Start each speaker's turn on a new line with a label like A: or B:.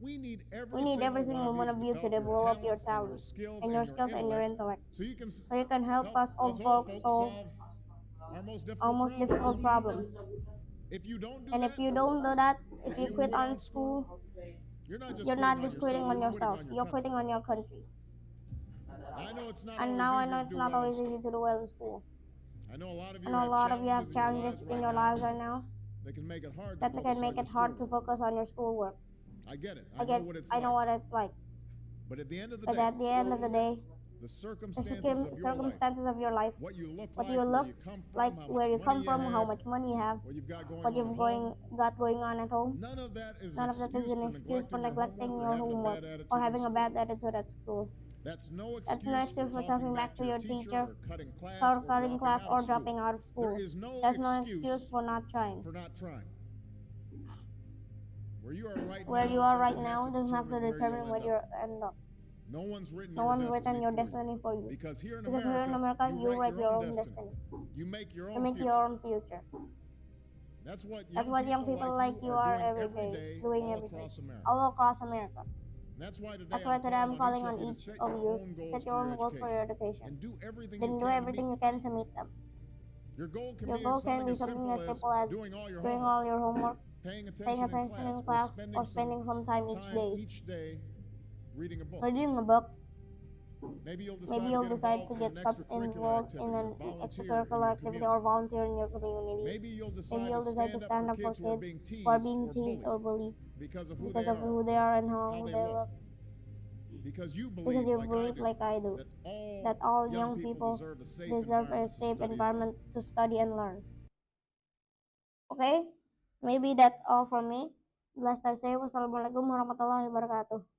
A: We need
B: We need every single one of you to develop your talents and your skills and your intellect,
A: so you can
B: so you can help us old folks solve
A: our most
B: our most difficult problems.
A: If you don't do
B: And
A: that,
B: if you don't do that, if you quit on
A: school,
B: school,
A: you're not
B: you're not just quitting on yourself, you're quitting on your country.
A: I know it's not
B: And
A: always
B: now I
A: easy
B: know
A: to
B: it's
A: do
B: not
A: well in
B: always easy
A: school.
B: to do well in school.
A: I know a lot of
B: I
A: you
B: know a
A: have
B: lot of you have
A: challenges
B: challenges in your lives right now
A: that can make it hard to
B: that
A: focus
B: can
A: on
B: make
A: your
B: it hard to
A: schoolwork.
B: focus on your schoolwork.
A: I get it. I know what it's
B: I
A: like.
B: know what it's like.
A: But at the end of the
B: But
A: day,
B: at the end of the day,
A: the
B: the
A: circumstances of your life,
B: circumstances of your life,
A: what you look
B: what
A: like,
B: you
A: where
B: look
A: you come from,
B: like,
A: how
B: where you
A: much
B: come
A: money you
B: from, how
A: have,
B: much money you have,
A: what you've got going
B: what
A: on
B: you've
A: at home.
B: got going on at home.
A: None of that is
B: None of that is an excuse for neglecting your homework or having a bad attitude at school.
A: That's no
B: That's no
A: excuse
B: excuse
A: for
B: for talking back to your teacher,
A: or cutting class
B: for
A: or
B: cutting
A: dropping
B: class
A: out
B: or
A: of school.
B: dropping out of school.
A: There is no
B: There's no excuse for not trying.
A: for not trying. Where you are right
B: Where
A: now
B: you are right
A: doesn't
B: now doesn't have to determine where
A: you'll
B: you end up.
A: No one's written
B: No
A: your
B: one's
A: destiny
B: written your
A: for you.
B: destiny for you.
A: Because here in
B: Because here in
A: America,
B: America, you write your own destiny.
A: You make your
B: You
A: own
B: make
A: future.
B: your own future.
A: That's what
B: That's what young people like you are every day, doing
A: all
B: every day,
A: across America.
B: all across America.
A: That's why
B: That's why today I'm calling on each of you to set your own goals for your education.
A: and do everything
B: Then do everything you can to meet them.
A: Your goal
B: Your goal can be something as simple as
A: doing all your
B: doing all your homework,
A: paying
B: paying attention in class, or spending some time each day
A: reading a book.
B: reading a book.
A: Maybe you'll
B: Maybe you'll decide to get involved in an extracurricular activity or volunteer in your community.
A: Maybe you'll
B: Maybe you'll decide to stand up for kids who are being teased or bullied
A: because of
B: because of who they are and how they look.
A: Because you
B: Because you believe, like I do, that all young people deserve a safe environment to study and learn. Okay? Maybe that's all from me. Last I say, wassalamualaikum warahmatullahi wabarakatuh.